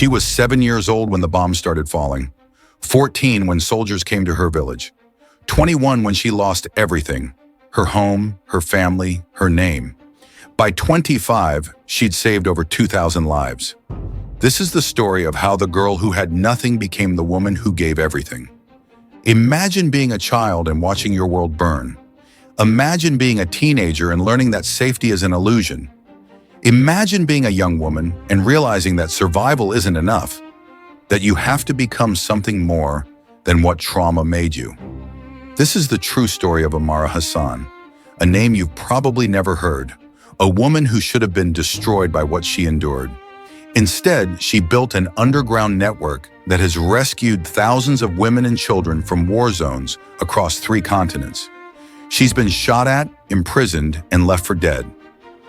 She was 7 years old when the bombs started falling, 14 when soldiers came to her village, 21 when she lost everything, her home, her family, her name. By 25, she'd saved over 2,000 lives. This is the story of how the girl who had nothing became the woman who gave everything. Imagine being a child and watching your world burn. Imagine being a teenager and learning that safety is an illusion. Imagine being a young woman and realizing that survival isn't enough, that you have to become something more than what trauma made you. This is the true story of Amara Hassan, a name you've probably never heard, a woman who should have been destroyed by what she endured. Instead, she built an underground network that has rescued thousands of women and children from war zones across 3 continents. She's been shot at, imprisoned, and left for dead.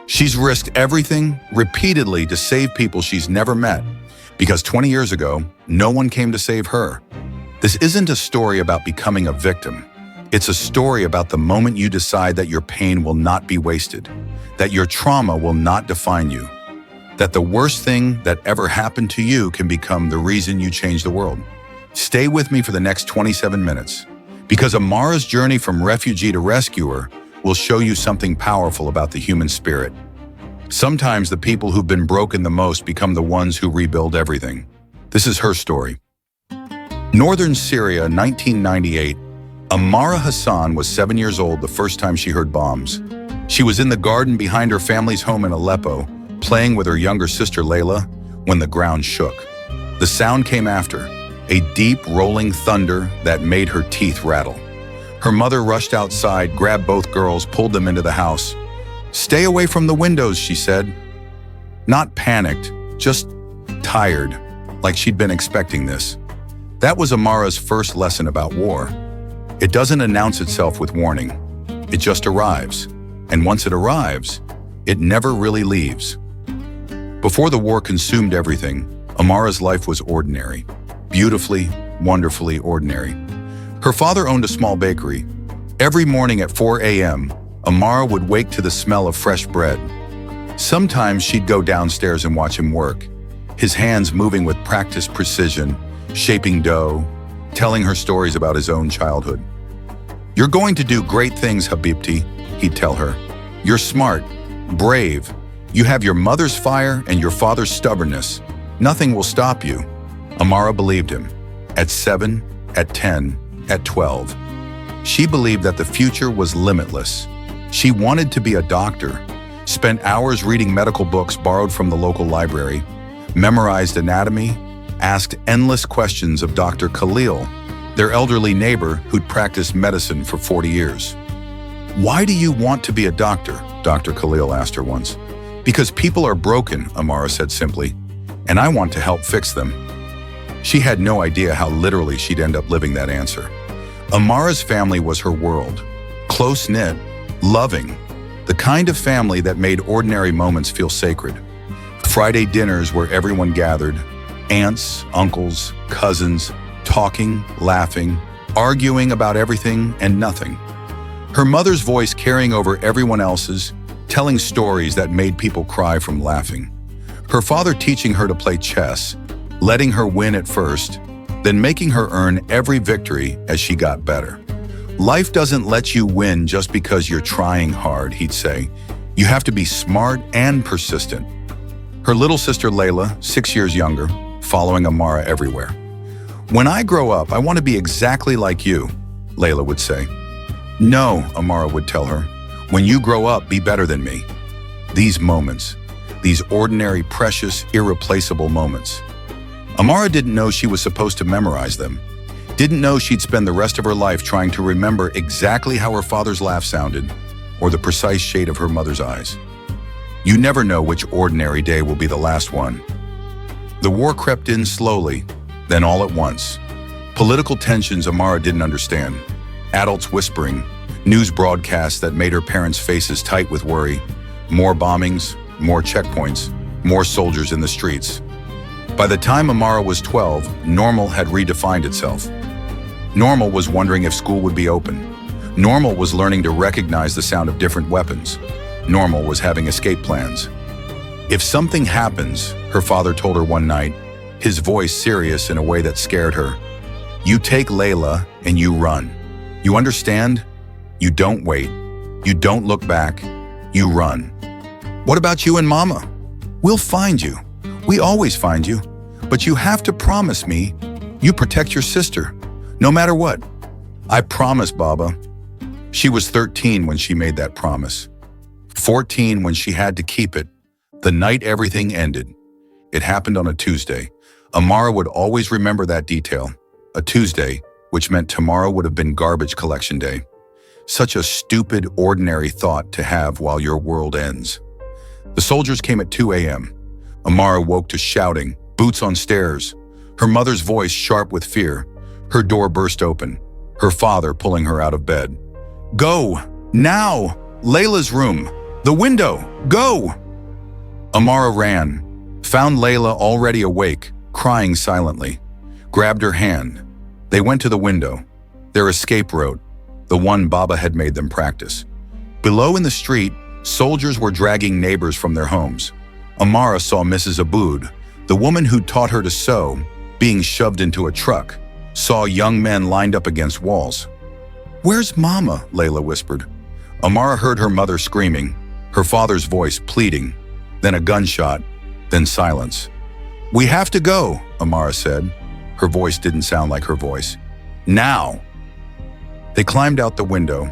She's risked everything repeatedly to save people she's never met, because 20 years ago, no one came to save her. This isn't a story about becoming a victim. It's a story about the moment you decide that your pain will not be wasted, that your trauma will not define you, that the worst thing that ever happened to you can become the reason you change the world. Stay with me for the next 27 minutes, because Amara's journey from refugee to rescuer will show you something powerful about the human spirit. Sometimes the people who've been broken the most become the ones who rebuild everything. This is her story. Northern Syria, 1998. Amara Hassan was 7 years old the first time she heard bombs. She was in the garden behind her family's home in Aleppo, playing with her younger sister Layla, when the ground shook. The sound came after, a deep rolling thunder that made her teeth rattle. Her mother rushed outside, grabbed both girls, pulled them into the house. "Stay away from the windows," she said. Not panicked, just tired, like she'd been expecting this. That was Amara's first lesson about war. It doesn't announce itself with warning. It just arrives. And once it arrives, it never really leaves. Before the war consumed everything, Amara's life was ordinary. Beautifully, wonderfully ordinary. Her father owned a small bakery. Every morning at 4 a.m., Amara would wake to the smell of fresh bread. Sometimes she'd go downstairs and watch him work, his hands moving with practiced precision, shaping dough, telling her stories about his own childhood. "You're going to do great things, Habibti," he'd tell her. "You're smart, brave. You have your mother's fire and your father's stubbornness. Nothing will stop you." Amara believed him. At 7, at 10, at 12. She believed that the future was limitless. She wanted to be a doctor, spent hours reading medical books borrowed from the local library, memorized anatomy, asked endless questions of Dr. Khalil, their elderly neighbor who'd practiced medicine for 40 years. "Why do you want to be a doctor?" Dr. Khalil asked her once. "Because people are broken," Amara said simply, "and I want to help fix them." She had no idea how literally she'd end up living that answer. Amara's family was her world, close-knit, loving, the kind of family that made ordinary moments feel sacred. Friday dinners where everyone gathered, aunts, uncles, cousins, talking, laughing, arguing about everything and nothing. Her mother's voice carrying over everyone else's, telling stories that made people cry from laughing. Her father teaching her to play chess, letting her win at first, then making her earn every victory as she got better. "Life doesn't let you win just because you're trying hard," he'd say. "You have to be smart and persistent." Her little sister Layla, 6 years younger, following Amara everywhere. "When I grow up, I want to be exactly like you," Layla would say. "No," Amara would tell her. "When you grow up, be better than me." These moments, these ordinary, precious, irreplaceable moments. Amara didn't know she was supposed to memorize them. Didn't know she'd spend the rest of her life trying to remember exactly how her father's laugh sounded or the precise shade of her mother's eyes. You never know which ordinary day will be the last one. The war crept in slowly, then all at once. Political tensions Amara didn't understand. Adults whispering, news broadcasts that made her parents' faces tight with worry. More bombings, more checkpoints, more soldiers in the streets. By the time Amara was 12, normal had redefined itself. Normal was wondering if school would be open. Normal was learning to recognize the sound of different weapons. Normal was having escape plans. "If something happens," her father told her one night, his voice serious in a way that scared her. You take Layla and you run. You understand? You don't wait. You don't look back. You run. What about you and Mama? We'll find you. We always find you. But you have to promise me you protect your sister, no matter what. I promise, Baba. She was 13 when she made that promise. 14 when she had to keep it. The night everything ended. It happened on a Tuesday. Amara would always remember that detail. A Tuesday, which meant tomorrow would have been garbage collection day. Such a stupid, ordinary thought to have while your world ends. The soldiers came at 2 a.m. Amara woke to shouting, boots on stairs, her mother's voice sharp with fear. Her door burst open, her father pulling her out of bed. Go, now! Layla's room, the window, go! Amara ran, found Layla already awake, crying silently, grabbed her hand. They went to the window, their escape route, the one Baba had made them practice. Below in the street, soldiers were dragging neighbors from their homes. Amara saw Mrs. Aboud, the woman who taught her to sew, being shoved into a truck, saw young men lined up against walls. Where's Mama? Layla whispered. Amara heard her mother screaming, her father's voice pleading, then a gunshot, then silence. We have to go, Amara said. Her voice didn't sound like her voice. Now! They climbed out the window,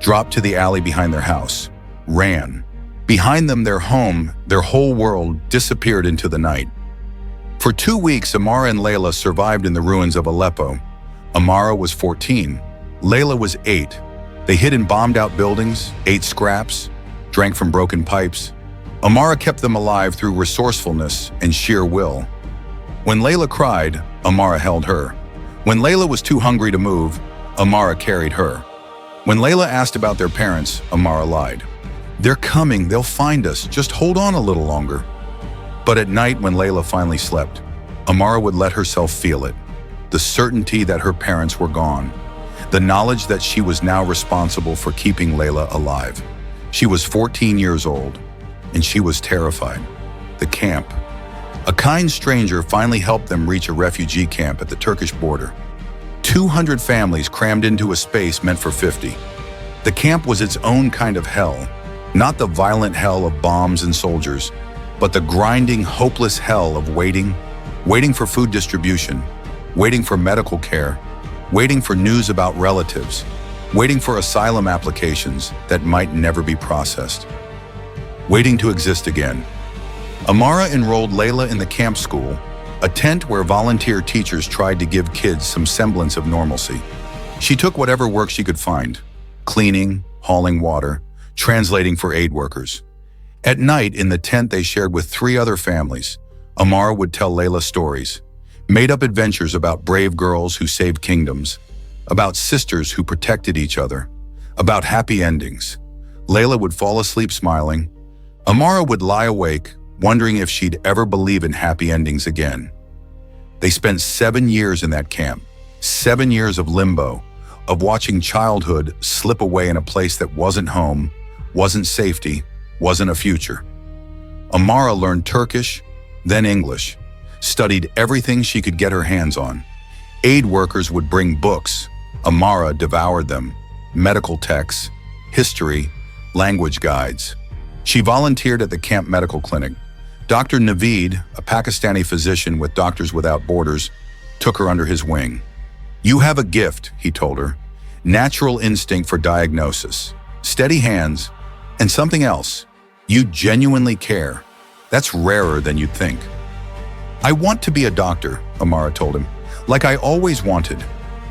dropped to the alley behind their house, ran. Behind them, their home, their whole world disappeared into the night. For 2 weeks, Amara and Layla survived in the ruins of Aleppo. Amara was 14. Layla was 8. They hid in bombed-out buildings, ate scraps, drank from broken pipes. Amara kept them alive through resourcefulness and sheer will. When Layla cried, Amara held her. When Layla was too hungry to move, Amara carried her. When Layla asked about their parents, Amara lied. They're coming, they'll find us, just hold on a little longer. But at night, when Layla finally slept, Amara would let herself feel it. The certainty that her parents were gone. The knowledge that she was now responsible for keeping Layla alive. She was 14 years old, and she was terrified. The camp. A kind stranger finally helped them reach a refugee camp at the Turkish border. 200 families crammed into a space meant for 50. The camp was its own kind of hell. Not the violent hell of bombs and soldiers, but the grinding, hopeless hell of waiting for food distribution, waiting for medical care, waiting for news about relatives, waiting for asylum applications that might never be processed, waiting to exist again. Amara enrolled Layla in the camp school, a tent where volunteer teachers tried to give kids some semblance of normalcy. She took whatever work she could find, cleaning, hauling water, translating for aid workers. At night, in the tent they shared with 3 other families, Amara would tell Layla stories, made-up adventures about brave girls who saved kingdoms, about sisters who protected each other, about happy endings. Layla would fall asleep smiling. Amara would lie awake, wondering if she'd ever believe in happy endings again. They spent 7 years in that camp, 7 years of limbo, of watching childhood slip away in a place that wasn't home, wasn't safety, wasn't a future. Amara learned Turkish, then English, studied everything she could get her hands on. Aid workers would bring books. Amara devoured them, medical texts, history, language guides. She volunteered at the camp medical clinic. Dr. Naveed, a Pakistani physician with Doctors Without Borders, took her under his wing. You have a gift, he told her, natural instinct for diagnosis, steady hands, and something else. You genuinely care. That's rarer than you'd think. I want to be a doctor, Amara told him, like I always wanted,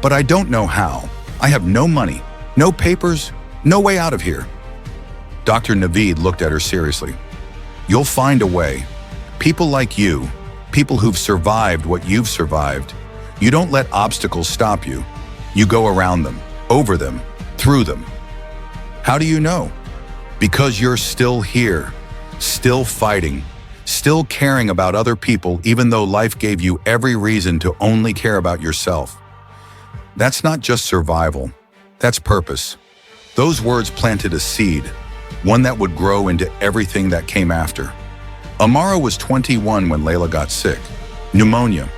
but I don't know how. I have no money, no papers, no way out of here. Dr. Naveed looked at her seriously. You'll find a way. People like you, people who've survived what you've survived, you don't let obstacles stop you. You go around them, over them, through them. How do you know? Because you're still here, still fighting, still caring about other people even though life gave you every reason to only care about yourself. That's not just survival, that's purpose. Those words planted a seed, one that would grow into everything that came after. Amara was 21 when Layla got sick. Pneumonia,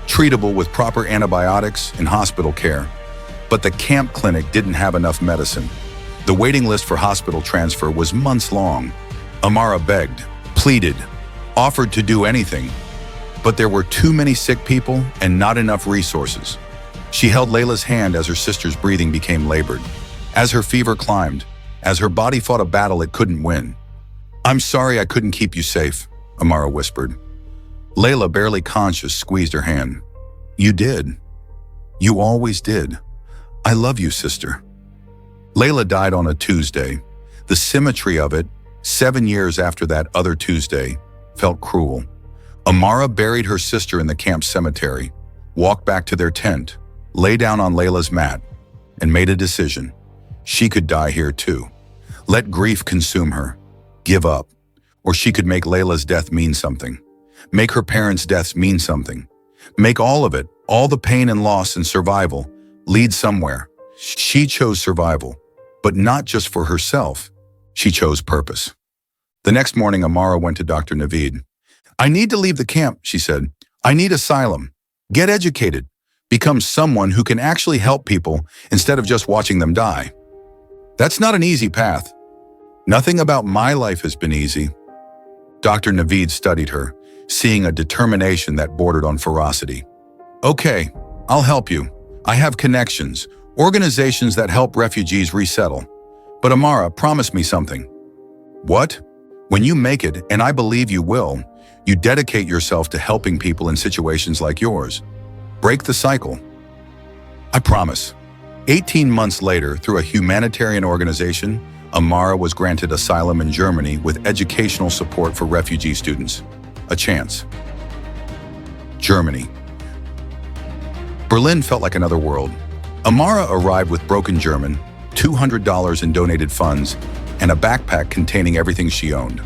treatable with proper antibiotics and hospital care. But the camp clinic didn't have enough medicine. The waiting list for hospital transfer was months long. Amara begged, pleaded, offered to do anything, but there were too many sick people and not enough resources. She held Layla's hand as her sister's breathing became labored, as her fever climbed, as her body fought a battle it couldn't win. "I'm sorry I couldn't keep you safe," Amara whispered. Layla, barely conscious, squeezed her hand. "You did. You always did. I love you, sister." Layla died on a Tuesday. The symmetry of it, 7 years after that other Tuesday, felt cruel. Amara buried her sister in the camp cemetery, walked back to their tent, lay down on Layla's mat, and made a decision. She could die here too. Let grief consume her, give up, or she could make Layla's death mean something. Make her parents' deaths mean something. Make all of it, all the pain and loss and survival, lead somewhere. She chose survival, but not just for herself. She chose purpose. The next morning, Amara went to Dr. Naveed. "I need to leave the camp," she said. "I need asylum. Get educated. Become someone who can actually help people instead of just watching them die." "That's not an easy path." "Nothing about my life has been easy." Dr. Naveed studied her, seeing a determination that bordered on ferocity. "Okay, I'll help you. I have connections, organizations that help refugees resettle. But Amara, promise me something." "What?" "When you make it, and I believe you will, you dedicate yourself to helping people in situations like yours. Break the cycle." "I promise." 18 months later, through a humanitarian organization, Amara was granted asylum in Germany with educational support for refugee students. A chance. Germany. Berlin felt like another world. Amara arrived with broken German, $200 in donated funds, and a backpack containing everything she owned.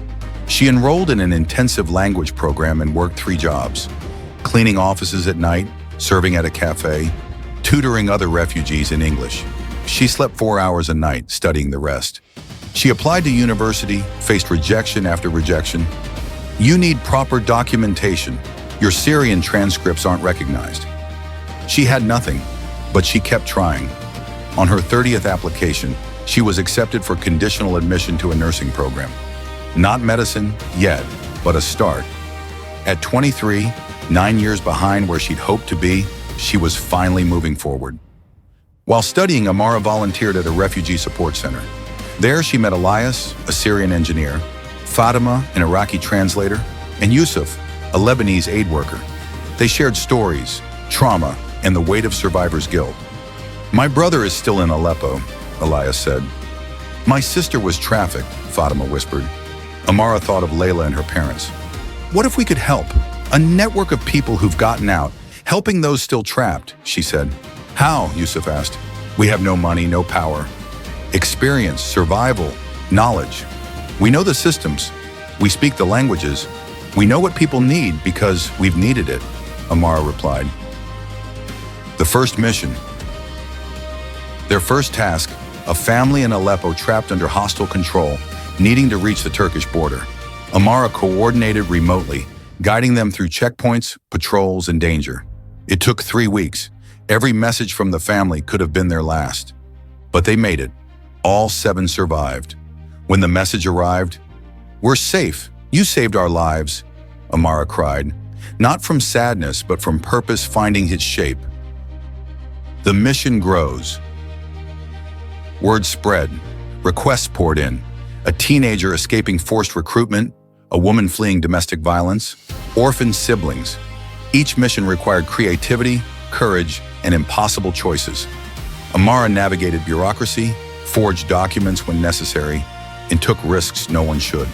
She enrolled in an intensive language program and worked 3 jobs: cleaning offices at night, serving at a cafe, tutoring other refugees in English. She slept 4 hours a night, studying the rest. She applied to university, faced rejection after rejection. "You need proper documentation. Your Syrian transcripts aren't recognized." She had nothing, but she kept trying. On her 30th application, she was accepted for conditional admission to a nursing program. Not medicine yet, but a start. At 23, 9 years behind where she'd hoped to be, she was finally moving forward. While studying, Amara volunteered at a refugee support center. There she met Elias, a Syrian engineer, Fatima, an Iraqi translator, and Yusuf, a Lebanese aid worker. They shared stories, trauma, and the weight of survivor's guilt. "My brother is still in Aleppo," Elias said. "My sister was trafficked," Fatima whispered. Amara thought of Layla and her parents. "What if we could help? A network of people who've gotten out, helping those still trapped," she said. "How?" Yusuf asked. "We have no money, no power. Experience, survival, knowledge. We know the systems. We speak the languages. We know what people need because we've needed it," Amara replied. The first mission. Their first task, a family in Aleppo trapped under hostile control, needing to reach the Turkish border. Amara coordinated remotely, guiding them through checkpoints, patrols, and danger. It took 3 weeks. Every message from the family could have been their last. But they made it. All 7 survived. When the message arrived, "We're safe. You saved our lives," Amara cried, not from sadness, but from purpose finding its shape. The mission grows. Word spread. Requests poured in. A teenager escaping forced recruitment, a woman fleeing domestic violence, orphaned siblings. Each mission required creativity, courage, and impossible choices. Amara navigated bureaucracy, forged documents when necessary, and took risks no one should.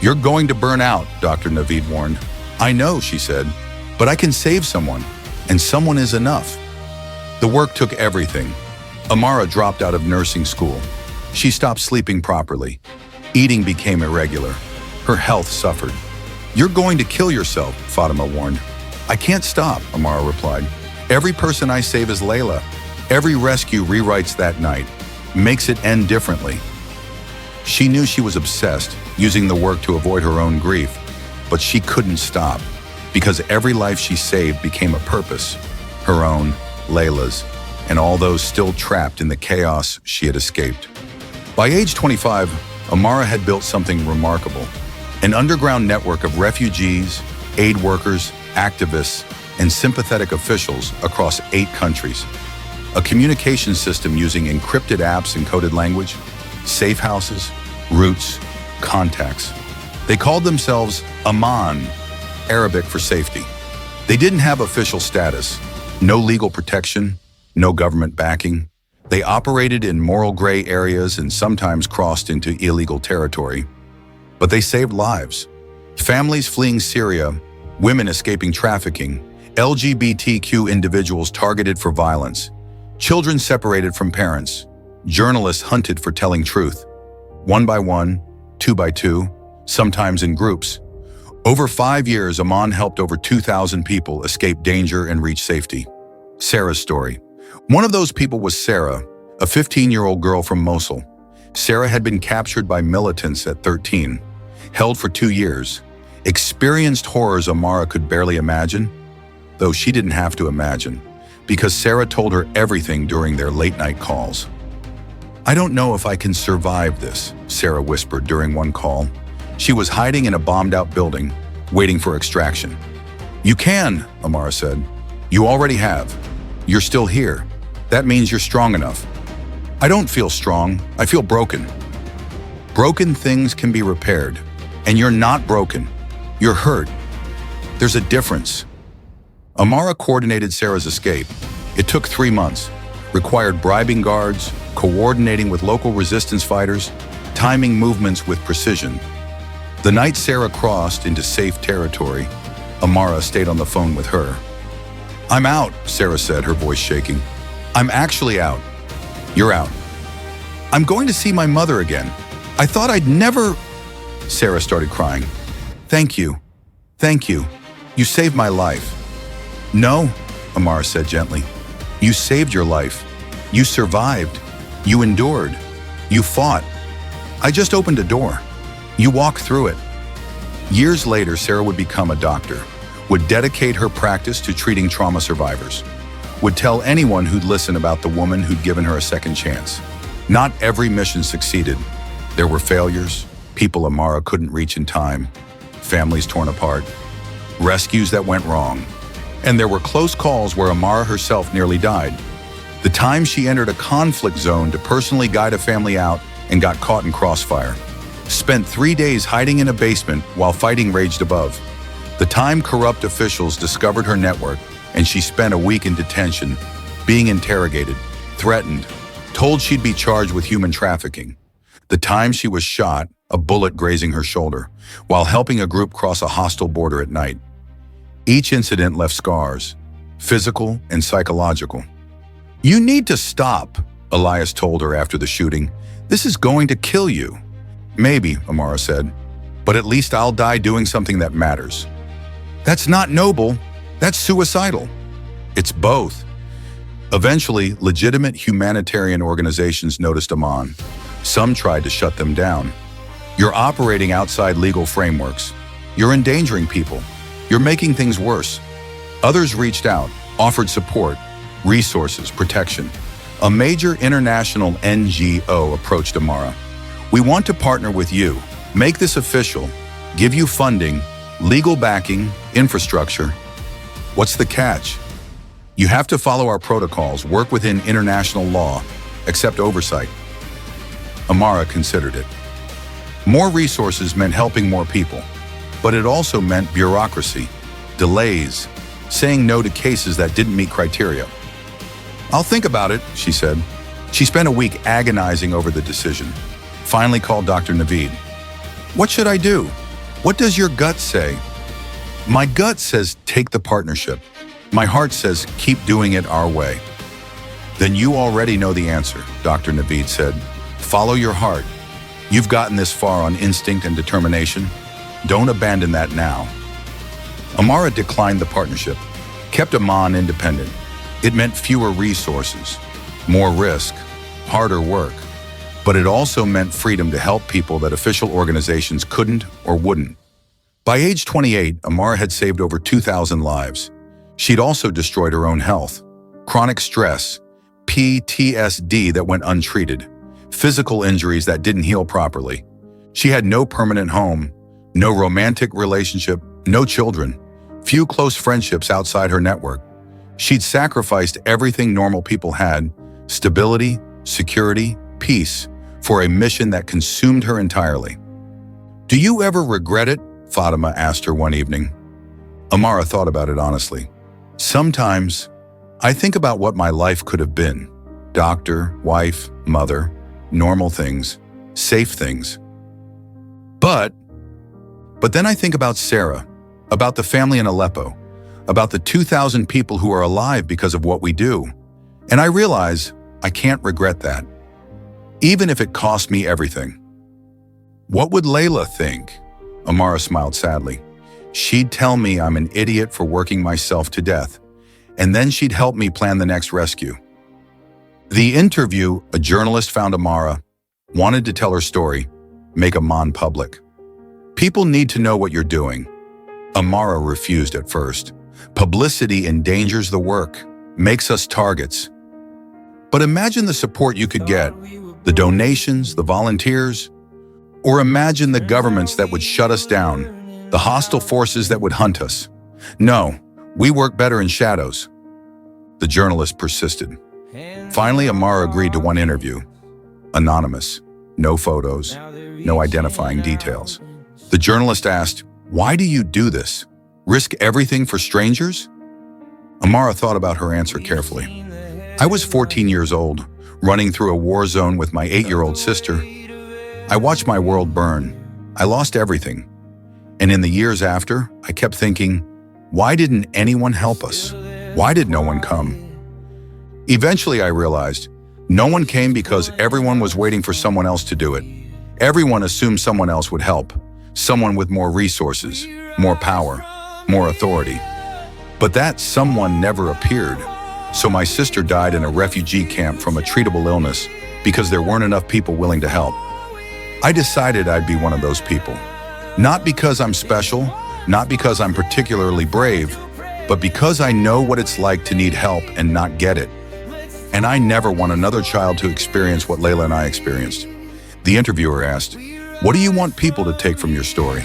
"You're going to burn out," Dr. Naveed warned. "I know," she said, "but I can save someone, and someone is enough." The work took everything. Amara dropped out of nursing school. She stopped sleeping properly. Eating became irregular. Her health suffered. "You're going to kill yourself," Fatima warned. "I can't stop," Amara replied. "Every person I save is Layla. Every rescue rewrites that night, makes it end differently." She knew she was obsessed, using the work to avoid her own grief, but she couldn't stop. because every life she saved became a purpose, her own, Layla's, and all those still trapped in the chaos she had escaped. By age 25, Amara had built something remarkable, an underground network of refugees, aid workers, activists, and sympathetic officials across 8 countries. A communication system using encrypted apps and coded language, safe houses, routes, contacts. They called themselves Aman, Arabic for safety. They didn't have official status, no legal protection, no government backing. They operated in moral gray areas and sometimes crossed into illegal territory. But they saved lives. Families fleeing Syria, women escaping trafficking, LGBTQ individuals targeted for violence, children separated from parents, journalists hunted for telling truth. 1 by 1, 2 by 2, sometimes in groups. Over 5 years, Aman helped over 2,000 people escape danger and reach safety. Sarah's story. One of those people was Sarah, a 15-year-old girl from Mosul. Sarah had been captured by militants at 13, held for 2 years, experienced horrors Amara could barely imagine, though she didn't have to imagine, because Sarah told her everything during their late-night calls. "I don't know if I can survive this," Sarah whispered during one call. She was hiding in a bombed-out building, waiting for extraction. "You can," Amara said. "You already have. You're still here. That means you're strong enough." "I don't feel strong. I feel broken." Broken things can be repaired, and you're not broken. You're hurt. There's a difference. Amara coordinated Sarah's escape. It took 3 months, required bribing guards, coordinating with local resistance fighters, timing movements with precision. The night Sarah crossed into safe territory, Amara stayed on the phone with her. "I'm out," Sarah said, her voice shaking. "I'm actually out." "You're out." "I'm going to see my mother again. I thought I'd never—" Sarah started crying. "Thank you. Thank you. You saved my life." "No," Amara said gently. "You saved your life. You survived. You endured. You fought. I just opened a door. You walked through it." Years later, Sarah would become a doctor, would dedicate her practice to treating trauma survivors, would tell anyone who'd listen about the woman who'd given her a second chance. Not every mission succeeded. There were failures, people Amara couldn't reach in time, families torn apart, rescues that went wrong. And there were close calls where Amara herself nearly died. The time she entered a conflict zone to personally guide a family out and got caught in crossfire. Spent 3 days hiding in a basement while fighting raged above. The time corrupt officials discovered her network and she spent a week in detention, being interrogated, threatened, told she'd be charged with human trafficking. The time she was shot, a bullet grazing her shoulder, while helping a group cross a hostile border at night. Each incident left scars, physical and psychological. "You need to stop," Elias told her after the shooting. "This is going to kill you." "Maybe," Amara said, "but at least I'll die doing something that matters." "That's not noble. That's suicidal." "It's both." Eventually, legitimate humanitarian organizations noticed Aman. Some tried to shut them down. "You're operating outside legal frameworks. You're endangering people. You're making things worse." Others reached out, offered support, resources, protection. A major international NGO approached Amara. "We want to partner with you, make this official, give you funding, legal backing, infrastructure." "What's the catch?" "You have to follow our protocols, work within international law, accept oversight." Amara considered it. More resources meant helping more people, but it also meant bureaucracy, delays, saying no to cases that didn't meet criteria. "I'll think about it," she said. She spent a week agonizing over the decision. Finally called Dr. Naveed. "What should I do? What does your gut say?" "My gut says take the partnership. My heart says keep doing it our way." "Then you already know the answer," Dr. Naveed said. "Follow your heart. You've gotten this far on instinct and determination. Don't abandon that now." Amara declined the partnership, kept Aman independent. It meant fewer resources, more risk, harder work. But it also meant freedom to help people that official organizations couldn't or wouldn't. By age 28, Amara had saved over 2,000 lives. She'd also destroyed her own health. Chronic stress, PTSD that went untreated, physical injuries that didn't heal properly. She had no permanent home, no romantic relationship, no children, few close friendships outside her network. She'd sacrificed everything normal people had, stability, security, peace, for a mission that consumed her entirely. "Do you ever regret it?" Fatima asked her one evening. Amara thought about it honestly. "Sometimes, I think about what my life could have been. Doctor, wife, mother, normal things, safe things. But then I think about Sarah, about the family in Aleppo, about the 2,000 people who are alive because of what we do. And I realize I can't regret that, even if it cost me everything." "What would Layla think?" Amara smiled sadly. "She'd tell me I'm an idiot for working myself to death, and then she'd help me plan the next rescue." The interview, a journalist found Amara, wanted to tell her story, make Amman public. "People need to know what you're doing." Amara refused at first. "Publicity endangers the work, makes us targets." But imagine the support you could get, the donations, the volunteers, or imagine the governments that would shut us down, the hostile forces that would hunt us. "No, we work better in shadows." The journalist persisted. Finally, Amara agreed to one interview. Anonymous, no photos, no identifying details. The journalist asked, "Why do you do this? Risk everything for strangers?" Amara thought about her answer carefully. "I was 14 years old, running through a war zone with my 8-year-old sister. I watched my world burn. I lost everything. And in the years after, I kept thinking, why didn't anyone help us? Why did no one come? Eventually I realized, no one came because everyone was waiting for someone else to do it. Everyone assumed someone else would help, someone with more resources, more power, more authority. But that someone never appeared. So my sister died in a refugee camp from a treatable illness because there weren't enough people willing to help. I decided I'd be one of those people. Not because I'm special, not because I'm particularly brave, but because I know what it's like to need help and not get it. And I never want another child to experience what Layla and I experienced." The interviewer asked, "What do you want people to take from your story?"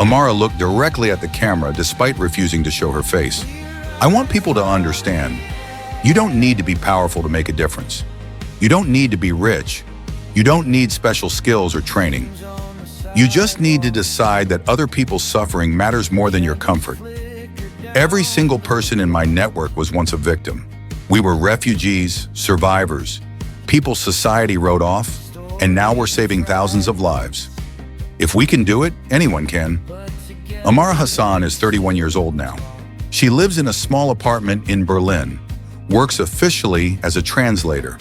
Amara looked directly at the camera despite refusing to show her face. "I want people to understand, you don't need to be powerful to make a difference. You don't need to be rich. You don't need special skills or training. You just need to decide that other people's suffering matters more than your comfort. Every single person in my network was once a victim. We were refugees, survivors, people society wrote off, and now we're saving thousands of lives. If we can do it, anyone can." Amara Hassan is 31 years old now. She lives in a small apartment in Berlin, works officially as a translator,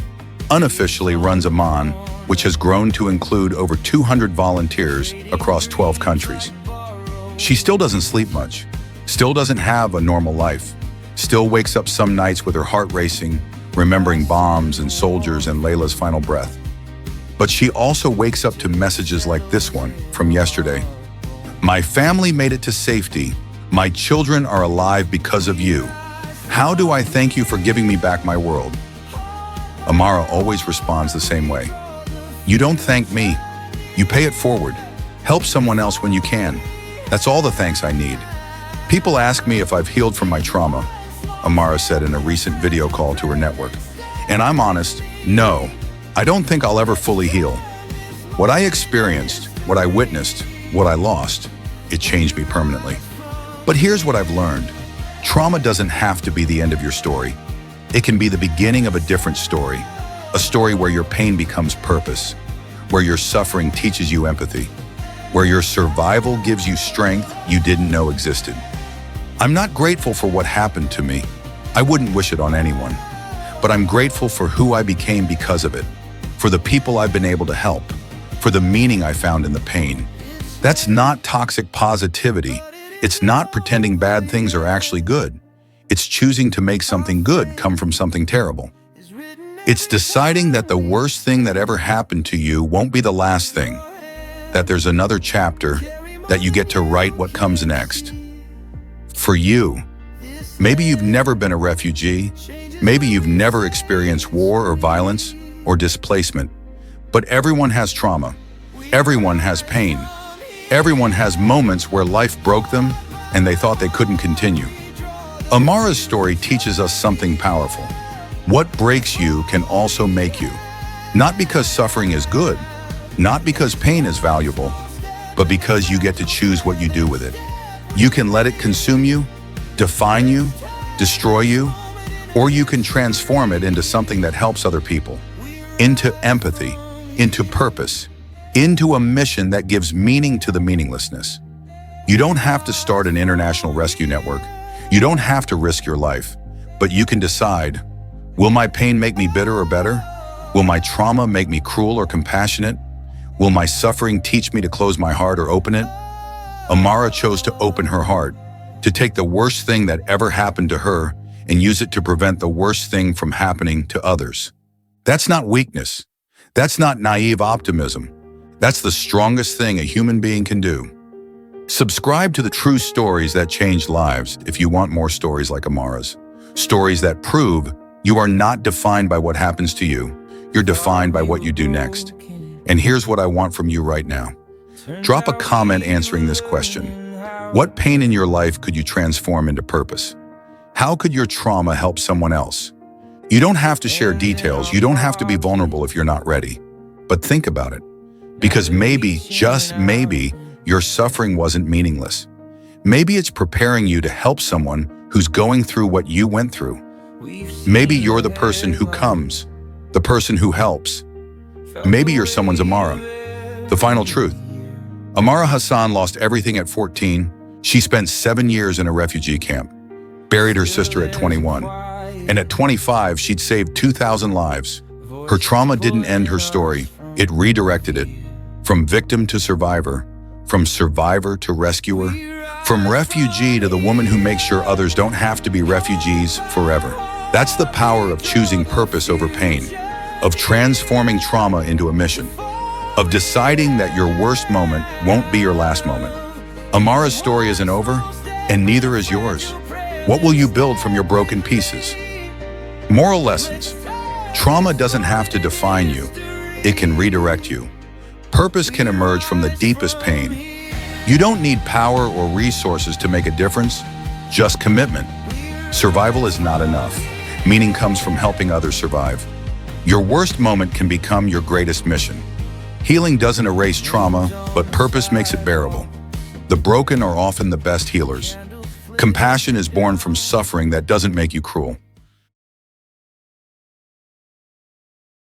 unofficially runs Amman, which has grown to include over 200 volunteers across 12 countries. She still doesn't sleep much, still doesn't have a normal life, still wakes up some nights with her heart racing, remembering bombs and soldiers and Layla's final breath. But she also wakes up to messages like this one from yesterday. "My family made it to safety. My children are alive because of you. How do I thank you for giving me back my world?" Amara always responds the same way. "You don't thank me. You pay it forward. Help someone else when you can. That's all the thanks I need. People ask me if I've healed from my trauma," Amara said in a recent video call to her network. "And I'm honest, no, I don't think I'll ever fully heal. What I experienced, what I witnessed, what I lost, it changed me permanently. But here's what I've learned. Trauma doesn't have to be the end of your story. It can be the beginning of a different story, a story where your pain becomes purpose, where your suffering teaches you empathy, where your survival gives you strength you didn't know existed. I'm not grateful for what happened to me. I wouldn't wish it on anyone. But I'm grateful for who I became because of it, for the people I've been able to help, for the meaning I found in the pain. That's not toxic positivity. It's not pretending bad things are actually good. It's choosing to make something good come from something terrible. It's deciding that the worst thing that ever happened to you won't be the last thing, that there's another chapter, that you get to write what comes next. For you, maybe you've never been a refugee, maybe you've never experienced war or violence or displacement, but everyone has trauma, everyone has pain, everyone has moments where life broke them and they thought they couldn't continue. Amara's story teaches us something powerful. What breaks you can also make you. Not because suffering is good, not because pain is valuable, but because you get to choose what you do with it. You can let it consume you, define you, destroy you, or you can transform it into something that helps other people, into empathy, into purpose, into a mission that gives meaning to the meaninglessness. You don't have to start an international rescue network. You don't have to risk your life, but you can decide, will my pain make me bitter or better? Will my trauma make me cruel or compassionate? Will my suffering teach me to close my heart or open it? Amara chose to open her heart, to take the worst thing that ever happened to her and use it to prevent the worst thing from happening to others. That's not weakness. That's not naive optimism. That's the strongest thing a human being can do. Subscribe to the true stories that change lives if you want more stories like Amara's. Stories that prove you are not defined by what happens to you. You're defined by what you do next. And here's what I want from you right now. Drop a comment answering this question. What pain in your life could you transform into purpose? How could your trauma help someone else? You don't have to share details. You don't have to be vulnerable if you're not ready. But think about it. Because maybe, just maybe, your suffering wasn't meaningless. Maybe it's preparing you to help someone who's going through what you went through. Maybe you're the person who comes, the person who helps. Maybe you're someone's Amara. The final truth. Amara Hassan lost everything at 14. She spent 7 years in a refugee camp, buried her sister at 21. And at 25, she'd saved 2,000 lives. Her trauma didn't end her story. It redirected it. From victim to survivor, from survivor to rescuer, from refugee to the woman who makes sure others don't have to be refugees forever. That's the power of choosing purpose over pain, of transforming trauma into a mission, of deciding that your worst moment won't be your last moment. Amara's story isn't over, and neither is yours. What will you build from your broken pieces? Moral lessons. Trauma doesn't have to define you. It can redirect you. Purpose can emerge from the deepest pain. You don't need power or resources to make a difference, just commitment. Survival is not enough. Meaning comes from helping others survive. Your worst moment can become your greatest mission. Healing doesn't erase trauma, but purpose makes it bearable. The broken are often the best healers. Compassion is born from suffering that doesn't make you cruel.